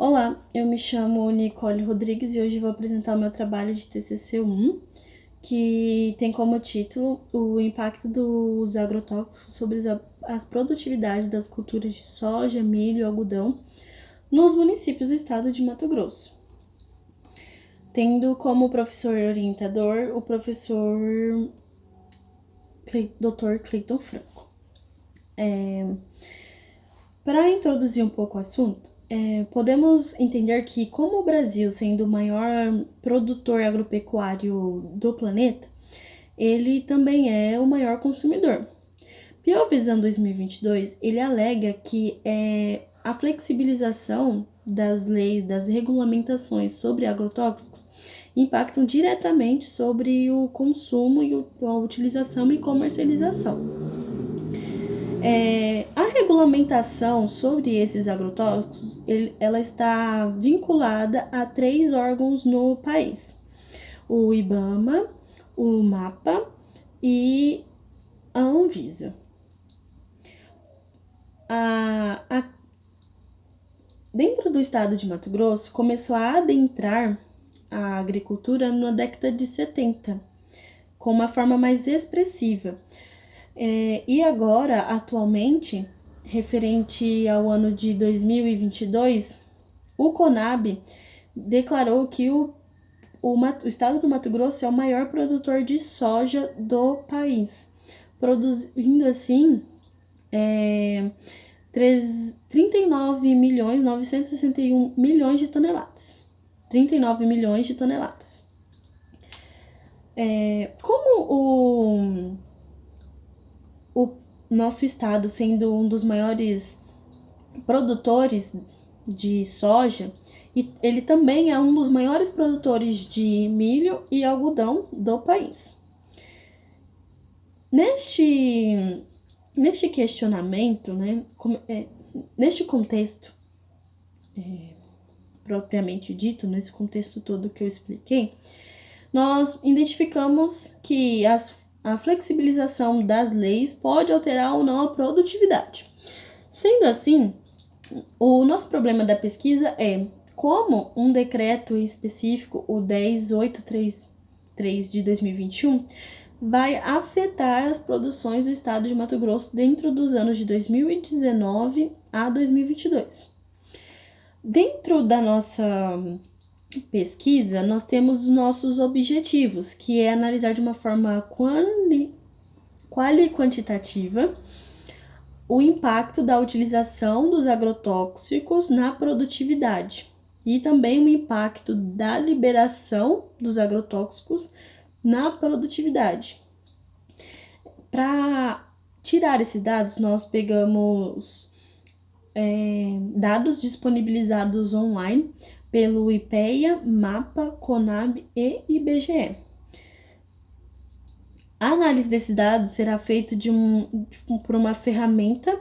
Olá, eu me chamo Nicole Rodrigues e hoje vou apresentar o meu trabalho de TCC1, que tem como título o impacto dos agrotóxicos sobre as produtividades das culturas de soja, milho e algodão nos municípios do estado de Mato Grosso, tendo como professor orientador o professor Dr. Cleiton Franco. Para introduzir um pouco o assunto, podemos entender que, como o Brasil, sendo o maior produtor agropecuário do planeta, ele também é o maior consumidor. Biovisan 2022, ele alega que a flexibilização das leis, das regulamentações sobre agrotóxicos impactam diretamente sobre o consumo e a utilização e comercialização. A regulamentação sobre esses agrotóxicos, ela está vinculada a 3 órgãos no país: o IBAMA, o MAPA e a Anvisa. Dentro do estado de Mato Grosso, começou a adentrar a agricultura na década de 70, com uma forma mais expressiva. E agora, atualmente, referente ao ano de 2022, o CONAB declarou que o estado do Mato Grosso é o maior produtor de soja do país, produzindo assim 39.961.000.000 de toneladas. 39 milhões de toneladas. Como o nosso estado, sendo um dos maiores produtores de soja, e ele também é um dos maiores produtores de milho e algodão do país. Neste questionamento, né, neste contexto propriamente dito, nesse contexto todo que eu expliquei, nós identificamos que a flexibilização das leis pode alterar ou não a produtividade. Sendo assim, o nosso problema da pesquisa é como um decreto específico, o 10833 de 2021, vai afetar as produções do estado de Mato Grosso dentro dos anos de 2019 a 2022. Dentro da nossa pesquisa, nós temos os nossos objetivos, que é analisar de uma forma quantitativa o impacto da utilização dos agrotóxicos na produtividade e também o impacto da liberação dos agrotóxicos na produtividade. Para tirar esses dados, nós pegamos dados disponibilizados online pelo IPEA, MAPA, CONAB e IBGE. A análise desses dados será feita por uma ferramenta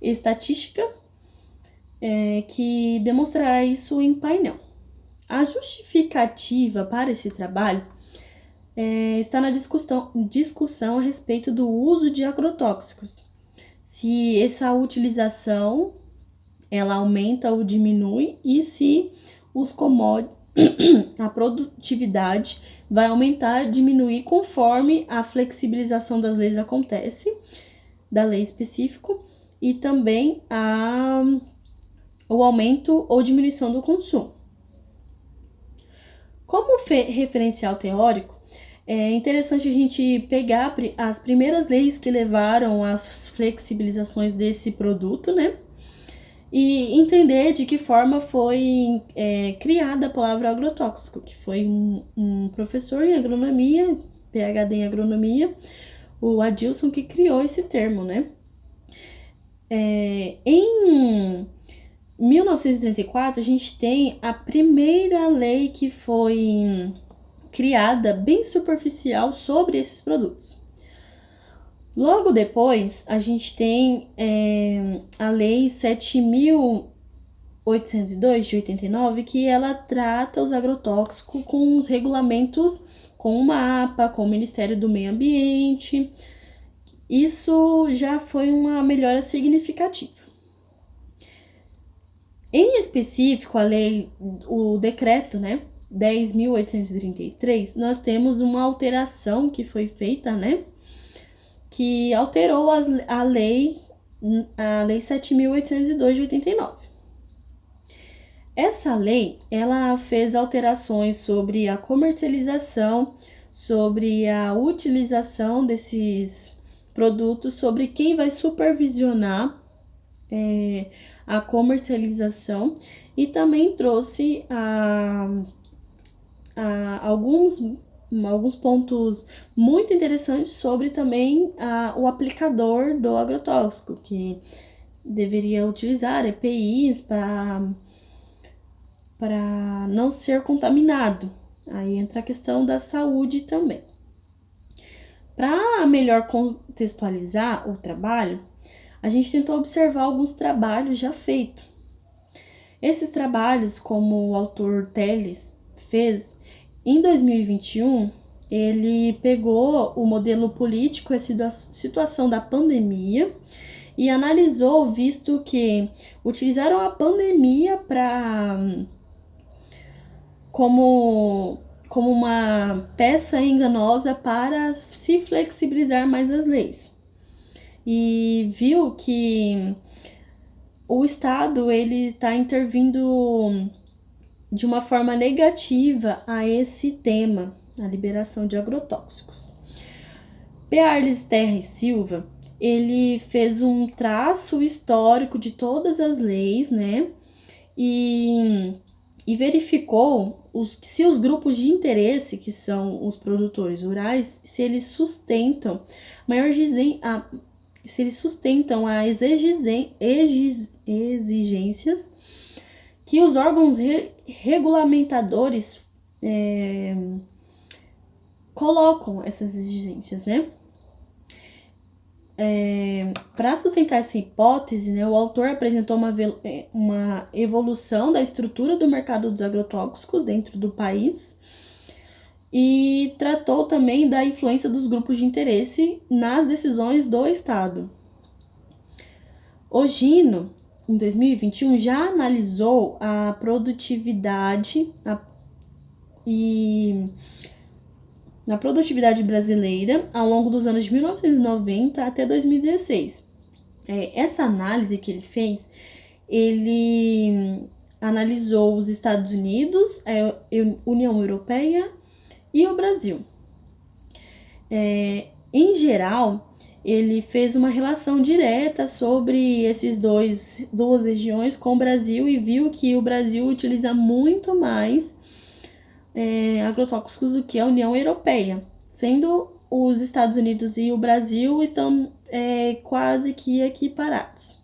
estatística que demonstrará isso em painel. A justificativa para esse trabalho está na discussão a respeito do uso de agrotóxicos. Se essa utilização ela aumenta ou diminui e se a produtividade vai aumentar, diminuir conforme a flexibilização das leis acontece, da lei específica, e também o aumento ou diminuição do consumo. Como referencial teórico, é interessante a gente pegar as primeiras leis que levaram às flexibilizações desse produto, né? E entender de que forma foi criada a palavra agrotóxico, que foi um professor em agronomia, PhD em agronomia, o Adilson, que criou esse termo, né? Em 1934, a gente tem a primeira lei que foi criada, bem superficial, sobre esses produtos. Logo depois, a gente tem a Lei 7.802 de 89, que ela trata os agrotóxicos com os regulamentos, com o MAPA, com o Ministério do Meio Ambiente. Isso já foi uma melhora significativa. Em específico, o decreto, né, 10.833, nós temos uma alteração que foi feita, né, que alterou a lei 7.802 de 89. Essa lei, ela fez alterações sobre a comercialização, sobre a utilização desses produtos, sobre quem vai supervisionar a comercialização, e também trouxe alguns pontos muito interessantes sobre também o aplicador do agrotóxico, que deveria utilizar EPIs para não ser contaminado. Aí entra a questão da saúde também. Para melhor contextualizar o trabalho, a gente tentou observar alguns trabalhos já feitos. Esses trabalhos, como o autor Teles fez, em 2021, ele pegou o modelo político e a situação da pandemia e analisou, visto que utilizaram a pandemia como uma peça enganosa para se flexibilizar mais as leis. E viu que o Estado ele está intervindo de uma forma negativa a esse tema, a liberação de agrotóxicos. Pearles Terra e Silva, ele fez um traço histórico de todas as leis, né? E verificou se os grupos de interesse, que são os produtores rurais, se eles sustentam as exigências que os órgãos regulamentadores colocam essas exigências, né? Para sustentar essa hipótese, né, o autor apresentou uma evolução da estrutura do mercado dos agrotóxicos dentro do país e tratou também da influência dos grupos de interesse nas decisões do Estado. O Gino, em 2021, já analisou a produtividade na produtividade brasileira ao longo dos anos de 1990 até 2016. Essa análise que ele fez, ele analisou os Estados Unidos, a União Europeia e o Brasil. Em geral, ele fez uma relação direta sobre esses duas regiões com o Brasil e viu que o Brasil utiliza muito mais agrotóxicos do que a União Europeia, sendo os Estados Unidos e o Brasil estão quase que equiparados.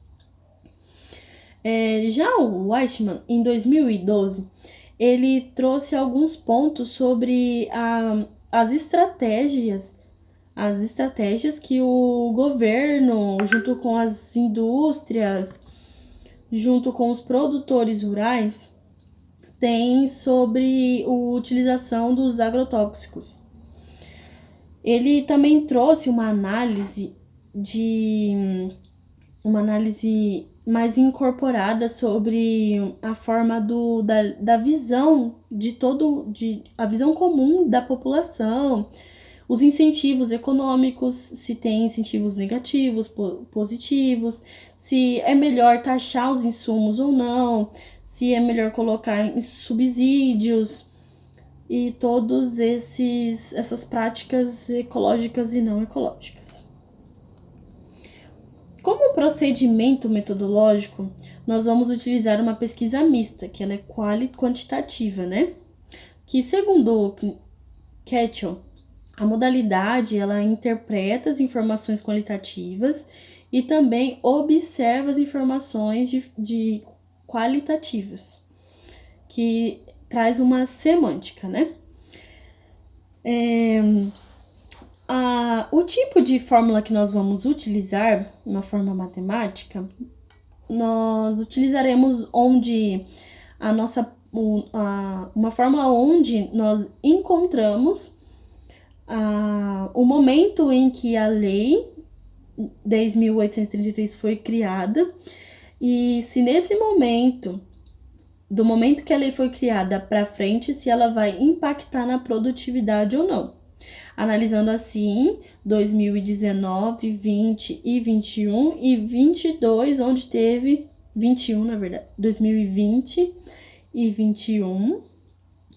Já o Weichmann, em 2012, ele trouxe alguns pontos sobre as estratégias que o governo, junto com as indústrias, junto com os produtores rurais, tem sobre a utilização dos agrotóxicos. Ele também trouxe uma análise mais incorporada sobre a forma da visão a visão comum da população, os incentivos econômicos, se tem incentivos negativos, positivos, se é melhor taxar os insumos ou não, se é melhor colocar em subsídios e todas essas práticas ecológicas e não ecológicas. Como procedimento metodológico, nós vamos utilizar uma pesquisa mista, que ela é quantitativa, né? Que segundo Ketchel, a modalidade ela interpreta as informações qualitativas e também observa as informações de qualitativas, que traz uma semântica, né? O tipo de fórmula que nós vamos utilizar, uma forma matemática, nós utilizaremos uma fórmula onde nós encontramos o momento em que a lei 10.833 foi criada, e se nesse momento do momento que a lei foi criada para frente, se ela vai impactar na produtividade ou não. Analisando assim 2019, 20 e 21 e 22, onde teve 21, na verdade, 2020 e 21,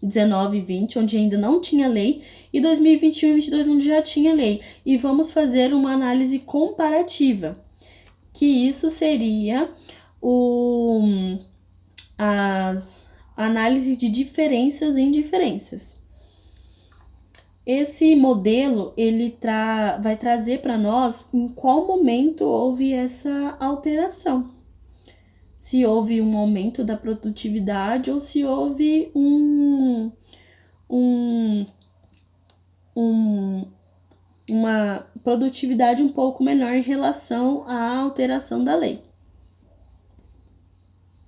19 e 20, onde ainda não tinha lei, e 2021 e 22, onde já tinha lei. E vamos fazer uma análise comparativa, que isso seria as análises de diferenças e indiferenças. Esse modelo ele vai trazer para nós em qual momento houve essa alteração. Se houve um aumento da produtividade ou se houve uma produtividade um pouco menor em relação à alteração da lei.